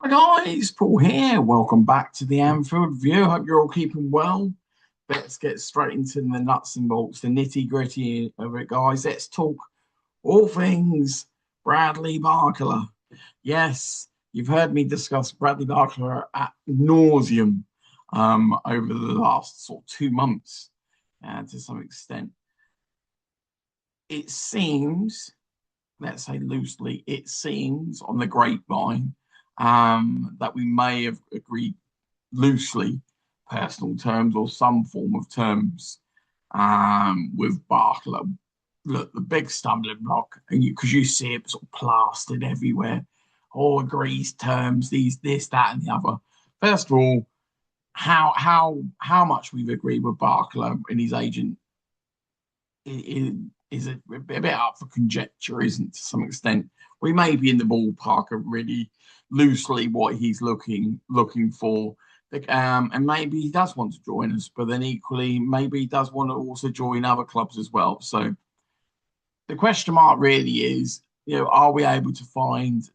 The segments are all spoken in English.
Hi guys, Paul here. Welcome back to the Anfield Review. Hope you're all keeping well. Let's get straight into the nuts and bolts, the nitty gritty of it, guys. Let's talk all things Bradley Barcola. Yes, you've heard me discuss Bradley Barcola at nauseum over the last sort of 2 months, to some extent. It seems, let's say loosely, it seems on the grapevine that we may have agreed loosely personal terms or some form of terms with Barcola. Look, the big stumbling block, and because you see it sort of plastered everywhere, all agrees terms, these, this, that, and the other. First of all, how much we've agreed with Barcola and his agent is a bit up for conjecture, isn't it, to some extent. We may be in the ballpark of really loosely what he's looking for. And maybe he does want to join us, but then equally, maybe he does want to also join other clubs as well. So the question mark really is, are we able to find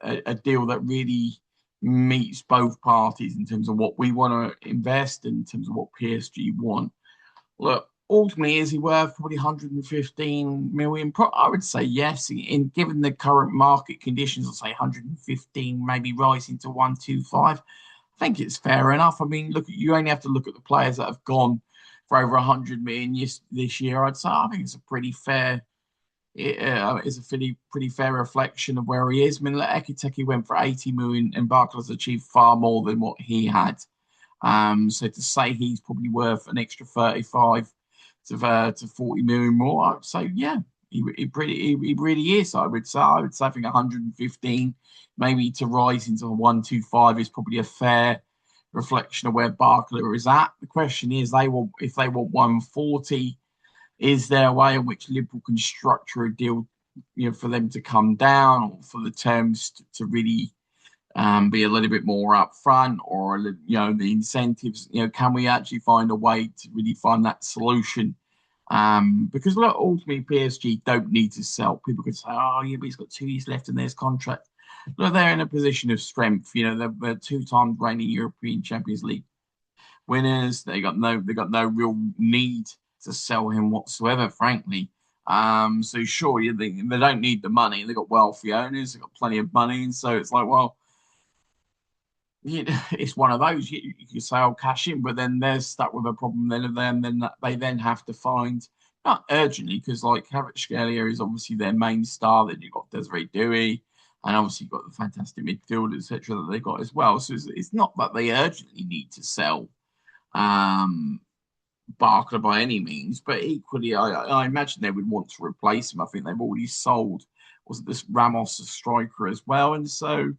a deal that really meets both parties in terms of what we want to invest and in terms of what PSG want? Look, ultimately, is he worth probably 115 million? I would say yes. In given the current market conditions, I'd say 115, maybe rising to 125. I think it's fair enough. I mean, look, you only have to look at the players that have gone for over 100 million this year. I'd say I think it's a pretty fair. It's a pretty fair reflection of where he is. I mean, Ekiteke went for 80 million, and Barclays achieved far more than what he had. So to say he's probably worth an extra 35 to 40 million more, I would say, yeah, he really is. I think 115, maybe to rise into 125 is probably a fair reflection of where Barkley is at. The question is, if they want 140, is there a way in which Liverpool can structure a deal, for them to come down, or for the terms to really be a little bit more upfront, or the incentives? Can we actually find a way to really find that solution? Because look, ultimately PSG don't need to sell. People could say, "Oh, yeah, but he's got 2 years left in his contract." Look, they're in a position of strength. They're 2 times reigning European Champions League winners. They got no real need to sell him whatsoever, frankly. So sure, they don't need the money. They've got wealthy owners. They've got plenty of money, and so it's like, well, it's one of those. You could say, "I'll cash in," but then they're stuck with a problem. Then they then have to find, not urgently, because like Kvaratskhelia is obviously their main star. Then you've got Desiree Dewey, and obviously you've got the fantastic midfield, etc., that they've got as well. So it's not that they urgently need to sell Barker by any means, but equally, I imagine they would want to replace him. I think they've already sold, was it this Ramos, a striker, as well, and so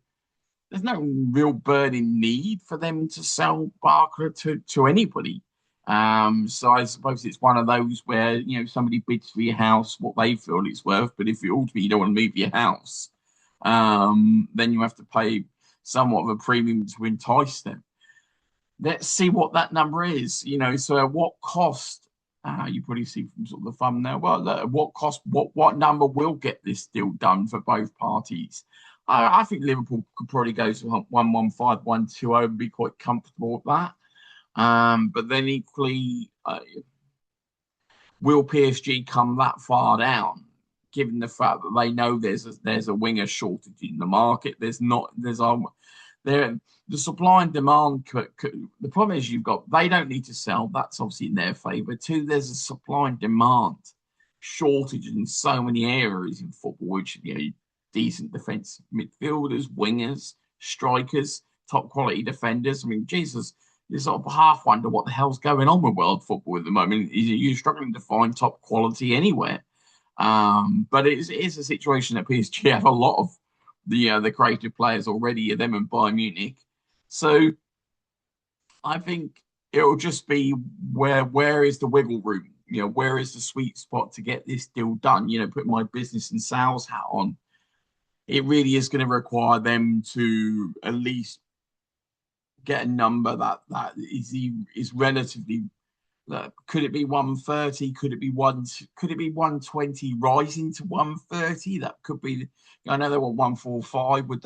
there's no real burning need for them to sell Barker to anybody. So I suppose it's one of those where somebody bids for your house what they feel it's worth, but if you ultimately don't want to move your house, then you have to pay somewhat of a premium to entice them. Let's see what that number is. So at what cost? You probably see from sort of the thumbnail. Well, at what cost? What number will get this deal done for both parties? I think Liverpool could probably go to 115, 120 and be quite comfortable with that. But then equally, will PSG come that far down, given the fact that they know there's a winger shortage in the market? The supply and demand. The problem is they don't need to sell. That's obviously in their favour. Two, there's a supply and demand shortage in so many areas in football, which decent defensive midfielders, wingers, strikers, top quality defenders. I mean, Jesus, you sort of half wonder what the hell's going on with world football at the moment. You're struggling to find top quality anywhere. But it is a situation that PSG have a lot of the creative players already, them and Bayern Munich. So I think it'll just be where is the wiggle room? Where is the sweet spot to get this deal done? Put my business and sales hat on. It really is going to require them to at least get a number that is relatively, Could it be 130? Could it be 120 rising to 130? That could be. I know they were 145. Would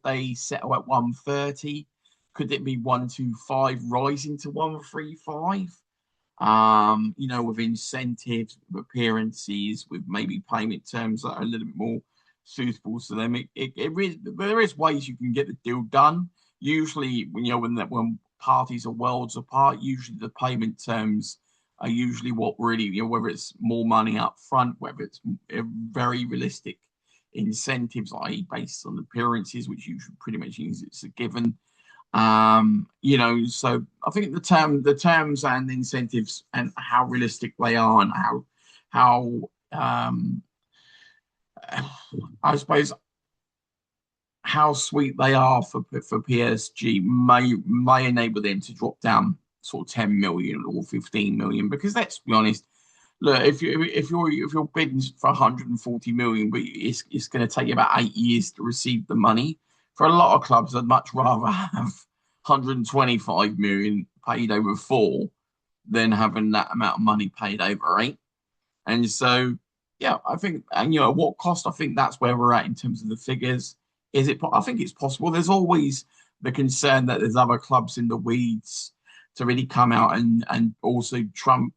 they settle at 130? Could it be 125 rising to 135? With incentives, with appearances, with maybe payment terms that are a little bit more suitable to them. There is ways you can get the deal done. Usually, when parties are worlds apart, usually the payment terms are usually what really, whether it's more money up front, whether it's very realistic incentives, i.e., based on appearances, which usually pretty much means it's a given. So I think the terms and the incentives and how realistic they are and how I suppose how sweet they are for PSG may enable them to drop down sort of 10 million or 15 million, because let's be honest, look, if you're bidding for 140 million, but it's going to take you about 8 years to receive the money. For a lot of clubs, I'd much rather have 125 million paid over 4 than having that amount of money paid over 8. And so, yeah, I think, and what cost, I think that's where we're at in terms of the figures. I think it's possible. There's always the concern that there's other clubs in the weeds to really come out and also trump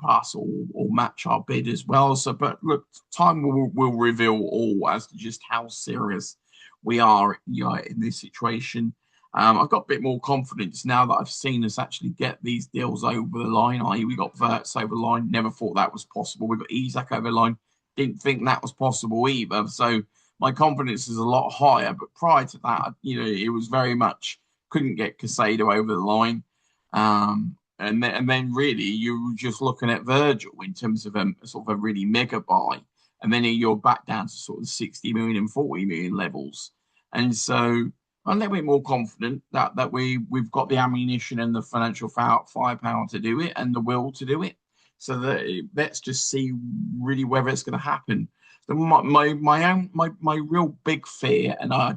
us or match our bid as well. So, but look, time will reveal all as to just how serious we are, in this situation. I've got a bit more confidence now that I've seen us actually get these deals over the line. I.e., we got Verts over the line. Never thought that was possible. We got Isak over the line. Didn't think that was possible either. So my confidence is a lot higher. But prior to that, it was very much couldn't get Casado over the line. And then really you were just looking at Virgil in terms of a sort of a really mega buy. And then you're back down to sort of 60 million and 40 million levels. And so I'm a little bit more confident that we've got the ammunition and the financial firepower to do it and the will to do it. So let's just see really whether it's going to happen. So my real big fear, and I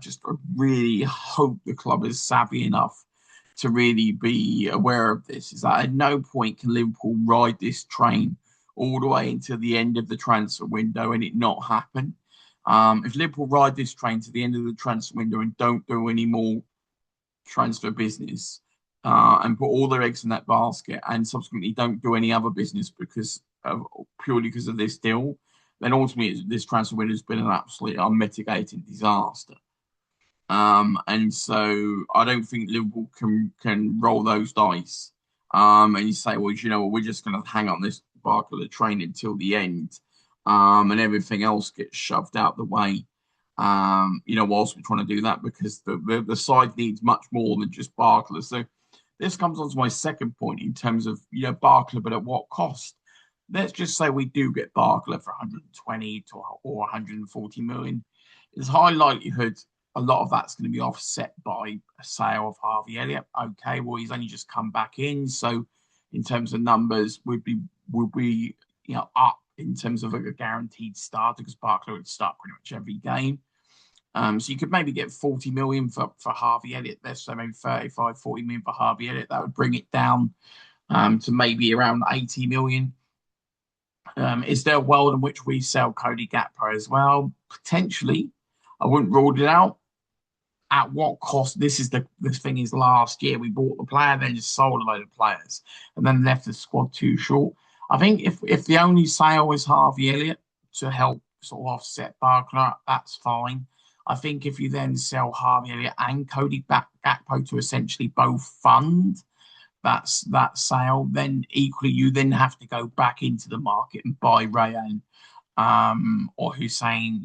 really hope the club is savvy enough to really be aware of this, is that at no point can Liverpool ride this train all the way into the end of the transfer window and it not happen. If Liverpool ride this train to the end of the transfer window and don't do any more transfer business and put all their eggs in that basket and subsequently don't do any other business purely because of this deal, then ultimately this transfer window has been an absolute unmitigated disaster. And so I don't think Liverpool can roll those dice. And you say, well, we're just going to hang on this Barcola train until the end. And everything else gets shoved out the way, whilst we're trying to do that, because the side needs much more than just Barcola. So this comes on to my second point in terms of, Barcola, but at what cost? Let's just say we do get Barcola for 120 or 140 million. There's high likelihood a lot of that's going to be offset by a sale of Harvey Elliott. Okay, well, he's only just come back in. So in terms of numbers, would be up in terms of a guaranteed starter, because Barcola would start pretty much every game. So you could maybe get 40 million for Harvey Elliott. Let's say maybe 35, 40 million for Harvey Elliott. That would bring it down to maybe around 80 million. Is there a world in which we sell Cody Gakpo as well? Potentially. I wouldn't rule it out. At what cost? The thing is, last year we bought the player, then just sold a load of players, and then left the squad too short. I think if the only sale is Harvey Elliott to help sort of offset Barcola, that's fine. I think if you then sell Harvey Elliott and Cody Gakpo to essentially both fund that sale, then equally you then have to go back into the market and buy Rayan or Hussein,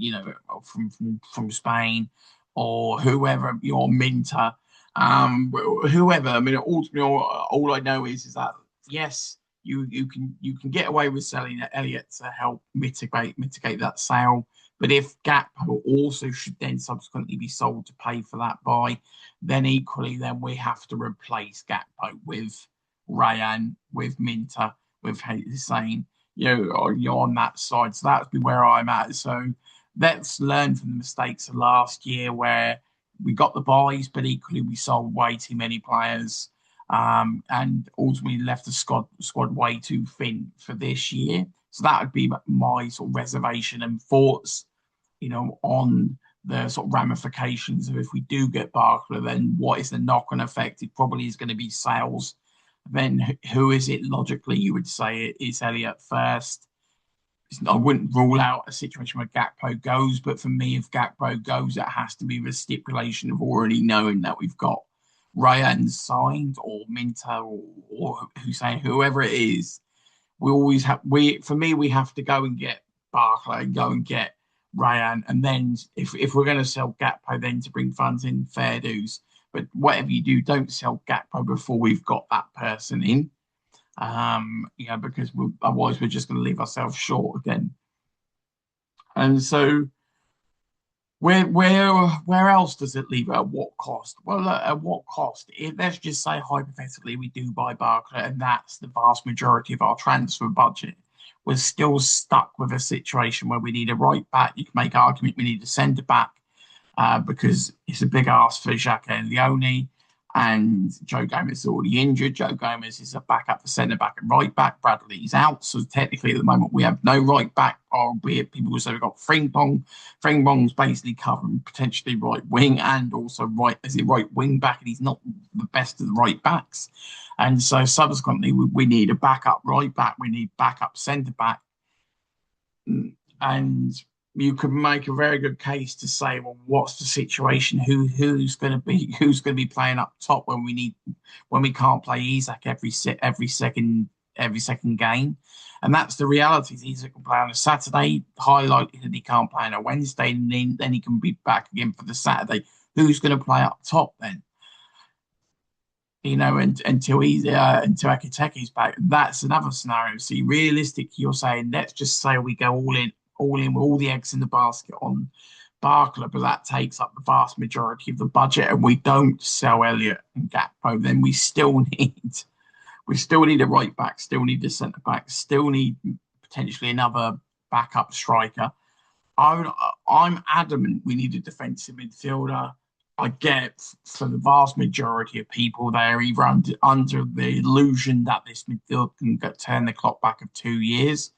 from Spain, or whoever, Minter, whoever. I mean, ultimately, all I know is that yes, you can get away with selling Elliott to help mitigate that sale. But if Gakpo also should then subsequently be sold to pay for that buy, then equally, then we have to replace Gakpo with Rayan, with Minter, with Hussein, on that side. So that's where I'm at. So let's learn from the mistakes of last year where we got the buys, but equally we sold way too many players. and ultimately left the squad way too thin for this year. So that would be my sort of reservation and thoughts, on the sort of ramifications of if we do get Barcola, then what is the knock-on effect? It probably is going to be sales. Then who is it logically? You would say it is Elliott first. I wouldn't rule out a situation where Gakpo goes, but for me, if Gakpo goes, it has to be the stipulation of already knowing that we've got Ryan signed or Minter or Hussein, whoever it is. We always have we have to go and get Barclay and go and get Ryan, and then if we're going to sell Gakpo, then to bring funds in, fair dues. But whatever you do, don't sell Gakpo before we've got that person in. Because otherwise we're just going to leave ourselves short again. And so, where else does it leave? At what cost? Well, at what cost? Let's just say hypothetically we do buy Barker, and that's the vast majority of our transfer budget. We're still stuck with a situation where we need a right back. You can make argument we need a centre back because it's a big ask for Xhaka and Leone. And Joe Gomez is already injured. Joe Gomez is a backup for centre back and right back. Bradley's out. So technically at the moment we have no right back, albeit people will say we've got Frimpong. Frimpong's basically covering potentially right wing and also right wing back, and he's not the best of the right backs. And so subsequently we need a backup right back, we need backup centre back. And you could make a very good case to say, well, what's the situation? Who's going to be playing up top when we can't play Isak every second game? And that's the reality. Isak can play on a Saturday, highlighted that he can't play on a Wednesday, and then he can be back again for the Saturday. Who's going to play up top then? Until Ekiteke's back, that's another scenario. So realistic, you're saying, let's just say we go all in with all the eggs in the basket on Barcola, but that takes up the vast majority of the budget, and we don't sell Elliott and Gakpo, then we still need a right back, still need a centre back, still need potentially another backup striker. I'm adamant we need a defensive midfielder. I get for the vast majority of people, they're either under the illusion that this midfield can turn the clock back of 2 years,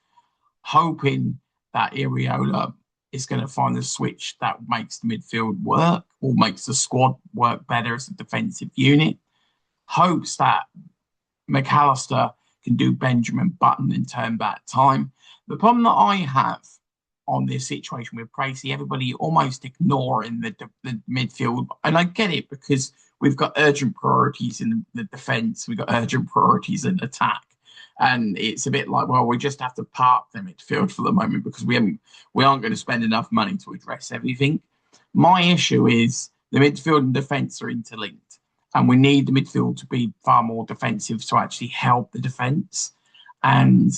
hoping that Iriola is going to find the switch that makes the midfield work or makes the squad work better as a defensive unit. Hopes that McAllister can do Benjamin Button and turn back time. The problem that I have on this situation with Pracey, everybody almost ignoring the midfield. And I get it because we've got urgent priorities in the defence. We've got urgent priorities in attack. And it's a bit like, well, we just have to park the midfield for the moment because we aren't going to spend enough money to address everything. My issue is the midfield and defence are interlinked, and we need the midfield to be far more defensive to actually help the defence. And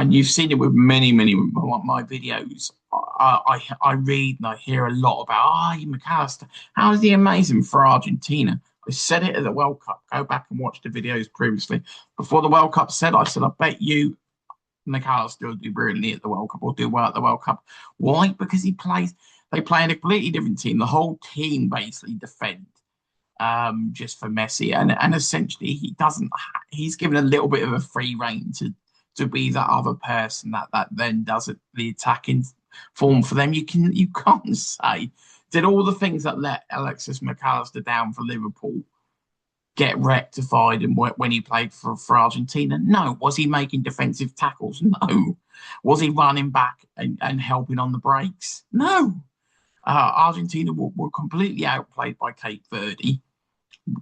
you've seen it with many of my videos. I read and I hear a lot about, McAllister, how is he amazing for Argentina? I said it at the World Cup. Go back and watch the videos previously. Before the World Cup I said, I bet you McAllister will do brilliantly at the World Cup or do well at the World Cup. Why? Because they play in a completely different team. The whole team basically defend just for Messi. And essentially he's given a little bit of a free rein to be that other person that then does the attacking form for them. You can't say, did all the things that let Alexis McAllister down for Liverpool get rectified and when he played for Argentina? No. Was he making defensive tackles? No. Was he running back and helping on the breaks? No. Argentina were completely outplayed by Cape Verde.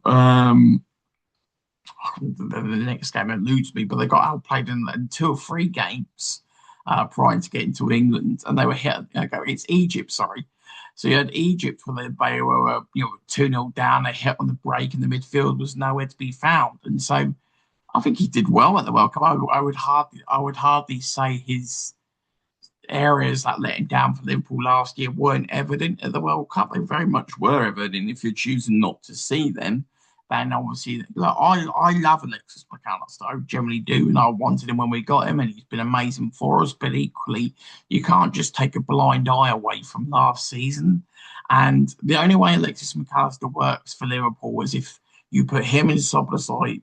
The next game eludes me, but they got outplayed in 2 or 3 games prior to getting to England, and they were hit. It's Egypt, sorry. So you had Egypt where they were 2-0 down, they hit on the break, and the midfield was nowhere to be found. And so I think he did well at the World Cup. I would hardly say his areas that let him down for Liverpool last year weren't evident at the World Cup. They very much were evident. If you're choosing not to see them, then obviously, I love Alexis McAllister. I generally do, and I wanted him when we got him, and he's been amazing for us. But equally, you can't just take a blind eye away from last season. And the only way Alexis McAllister works for Liverpool is if You put him in side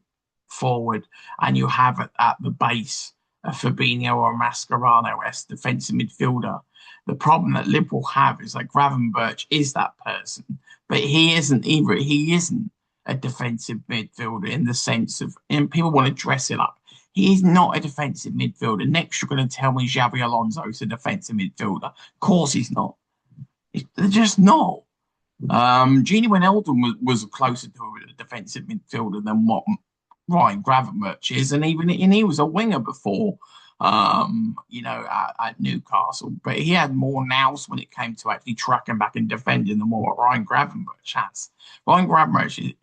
forward, and you have at the base a Fabinho or Mascherano as defensive midfielder. The problem that Liverpool have is that Gravenberch is that person, but he isn't either. He isn't a defensive midfielder in the sense of, and people want to dress it up. He is not a defensive midfielder. Next, you're going to tell me Xabi Alonso is a defensive midfielder. Of course he's not. They're just not. Gini Wijnaldum was closer to a defensive midfielder than what Ryan Gravenberch is, and he was a winger before, at Newcastle. But he had more nous when it came to actually tracking back and defending than what Ryan Gravenberch has. Ryan Gravenberch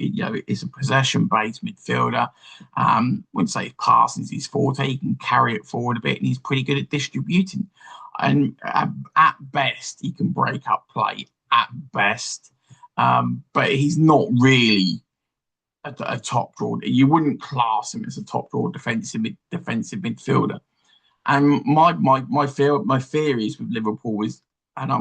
is a possession-based midfielder. Wouldn't say passing is his forte. He can carry it forward a bit, and he's pretty good at distributing. And at best, he can break up play. At best, but he's not really a top draw. You wouldn't class him as a top draw defensive midfielder. And my theories with Liverpool is, and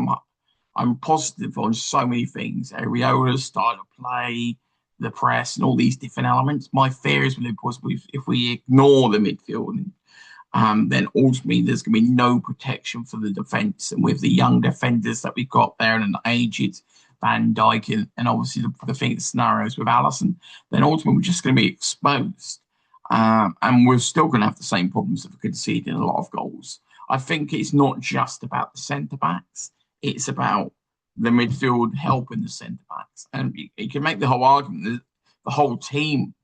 I'm positive on so many things. Areola's style of play, the press, and all these different elements. My theories with Liverpool is if we ignore the midfield, then ultimately there's going to be no protection for the defence. And with the young defenders that we've got there and an aged Van Dijk and obviously the scenarios with Alisson, then ultimately we're just going to be exposed. And we're still going to have the same problems of conceding a lot of goals. I think it's not just about the centre-backs. It's about the midfield helping the centre-backs. And you can make the whole argument that the whole team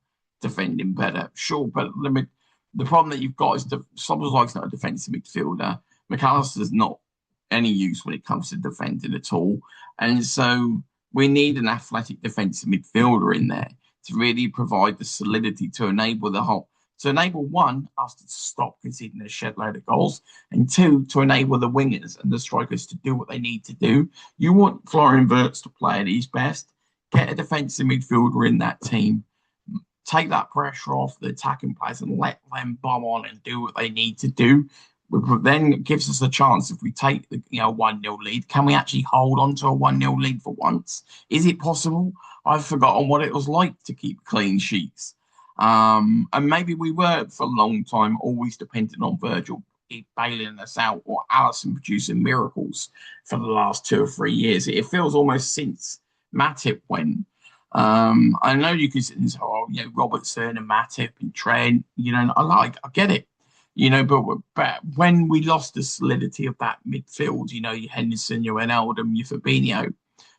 defending better, sure, but the problem that you've got is Szoboszlai's not a defensive midfielder. McAllister's not any use when it comes to defending at all. And so we need an athletic defensive midfielder in there to really provide the solidity to enable one, us to stop conceding a shed load of goals, and two, to enable the wingers and the strikers to do what they need to do. You want Florian Wirtz to play at his best, get a defensive midfielder in that team, take that pressure off the attacking players and let them bomb on and do what they need to do. Then it gives us a chance if we take the 1-0 lead. Can we actually hold on to a 1-0 lead for once? Is it possible? I've forgotten what it was like to keep clean sheets. And maybe we were for a long time always dependent on Virgil bailing us out or Alisson producing miracles for the last 2 or 3 years. It feels almost since Matip went. I know you can say, Robertson and Matip and Trent, I get it, but when we lost the solidity of that midfield, your Henderson, your Wijnaldum, your Fabinho,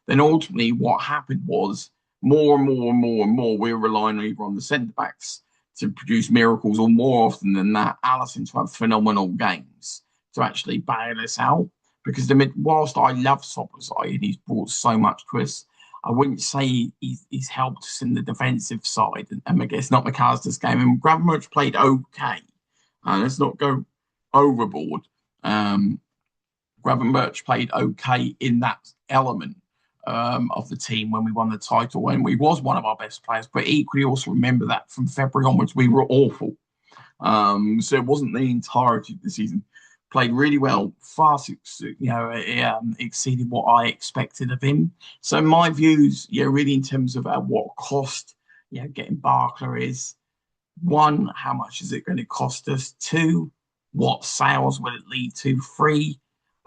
then ultimately what happened was more and more we were relying either on the centre-backs to produce miracles or more often than that, Alisson to have phenomenal games to actually bail us out. Because whilst I love Szoboszlai and he's brought so much to us, I wouldn't say he's helped us in the defensive side. And I guess not McAllister's game. And Gravenberch played okay. Let's not go overboard. Gravenberch played okay in that element of the team when we won the title, and we was one of our best players. But equally, also remember that from February onwards, we were awful. So it wasn't the entirety of the season. Played really well, far exceeded what I expected of him. So my views, really in terms of what cost, getting Barcola is. 1, how much is it going to cost us? 2, what sales will it lead to? 3,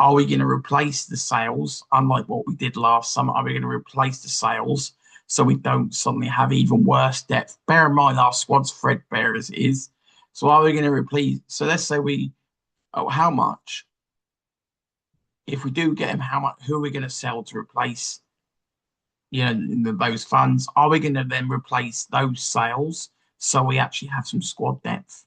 are we going to replace the sales? Unlike what we did last summer, are we going to replace the sales so we don't suddenly have even worse depth? Bear in mind, our squad's threadbare as it is. So are we going to replace? So let's say how much? If we do get him, how much? Who are we going to sell to replace? Those funds. Are we going to then replace those sales so we actually have some squad depth?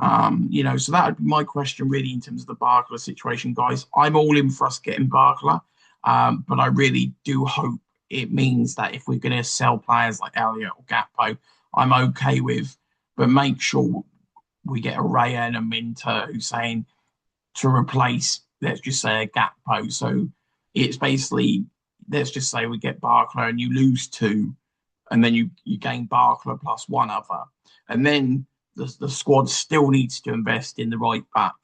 So that would be my question really in terms of the Barcola situation, guys. I'm all in for us getting Barcola, but I really do hope it means that if we're going to sell players like Elliott or Gakpo, I'm okay with, but make sure we get a Raya and a Minter who's saying to replace, let's just say, a Gakpo. So it's basically, let's just say we get Barcola and you lose 2, and then you gain Barcola plus 1 other. And then the squad still needs to invest in the right back,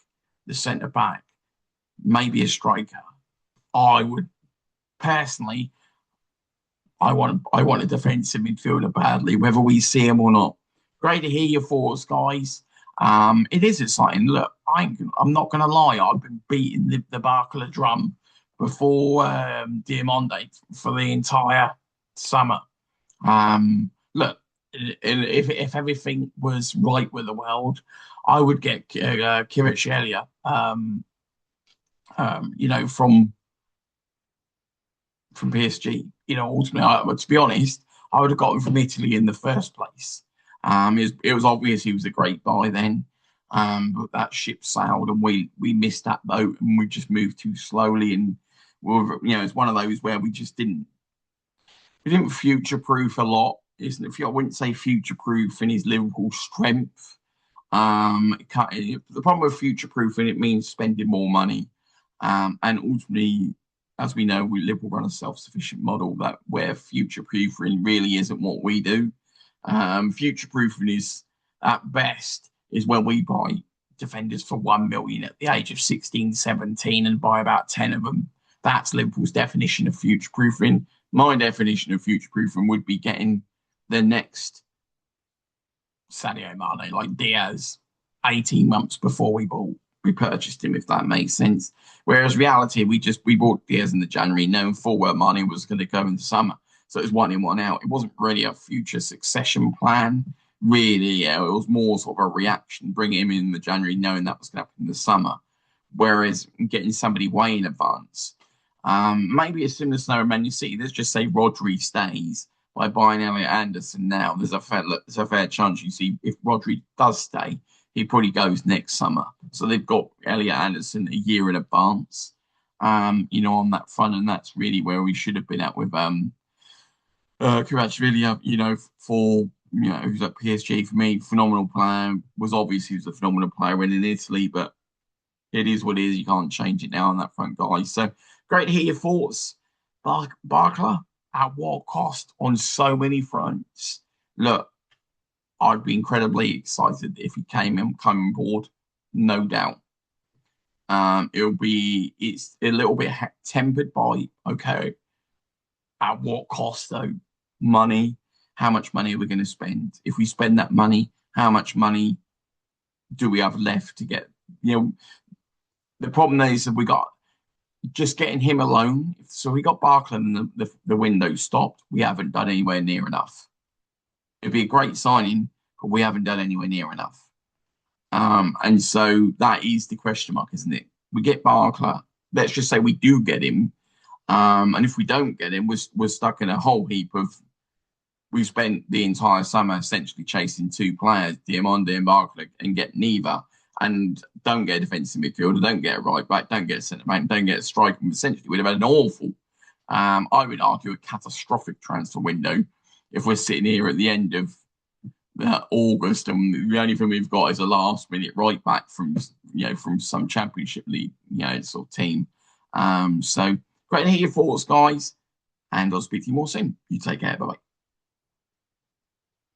the centre back, maybe a striker. I would personally, I want a defensive midfielder badly, whether we see him or not. Great to hear your thoughts, guys. It is exciting. Look, I'm not going to lie. I've been beating the Barcola drum before Diamande for the entire summer. Look, if everything was right with the world, I would get Kvaratskhelia, from PSG. Ultimately, to be honest, I would have got him from Italy in the first place. It was obvious he was a great buy then, but that ship sailed and we missed that boat and we just moved too slowly. And it's one of those where we didn't future proof a lot. Isn't it? I wouldn't say future proof in his Liverpool strength. The problem with future proofing, it means spending more money, and ultimately, as we know, Liverpool run a self-sufficient model that where future proofing really isn't what we do. Future proofing is at best is when we buy defenders for 1 million at the age of 16, 17 and buy about 10 of them. That's Liverpool's definition of future proofing. My definition of future proofing would be getting the next Sadio Mane, like Diaz, 18 months before we purchased him, if that makes sense. Whereas reality, we bought Diaz in the January, knowing full well Mane was going to go into summer. So it was 1 in, 1 out. It wasn't really a future succession plan, really. It was more sort of a reaction, bringing him in the January, knowing that was going to happen in the summer. Whereas getting somebody way in advance, maybe a similar scenario in Man City. Let's just say Rodri stays by buying Elliot Anderson now. There's a fair chance you see if Rodri does stay, he probably goes next summer. So they've got Elliot Anderson a year in advance, on that front, and that's really where we should have been at with Kvaratskhelia, who's at PSG for me, phenomenal player. Was obvious he was a phenomenal player when in Italy, but it is what it is. You can't change it now on that front, guys. So great to hear your thoughts. Barcola, at what cost on so many fronts? Look, I'd be incredibly excited if he came on board, no doubt. It's a little bit tempered by, okay, at what cost though? Money. How much money are we going to spend? If we spend that money, how much money do we have left to get? The problem is that we got just getting him alone. So we got Barcola and the window stopped. We haven't done anywhere near enough. It'd be a great signing, but we haven't done anywhere near enough. And so that is the question mark, isn't it? We get Barcola. Let's just say we do get him. And if we don't get him, we're stuck in a whole heap of. We've spent the entire summer essentially chasing 2 players, Diamande and Barcola, and get neither. And don't get a defensive midfielder, don't get a right back, don't get a centre back, don't get a striker. Essentially, we'd have had an awful, I would argue, a catastrophic transfer window if we're sitting here at the end of August and the only thing we've got is a last-minute right back from some Championship League, sort of team. So great to hear your thoughts, guys, and I'll speak to you more soon. You take care. Bye bye.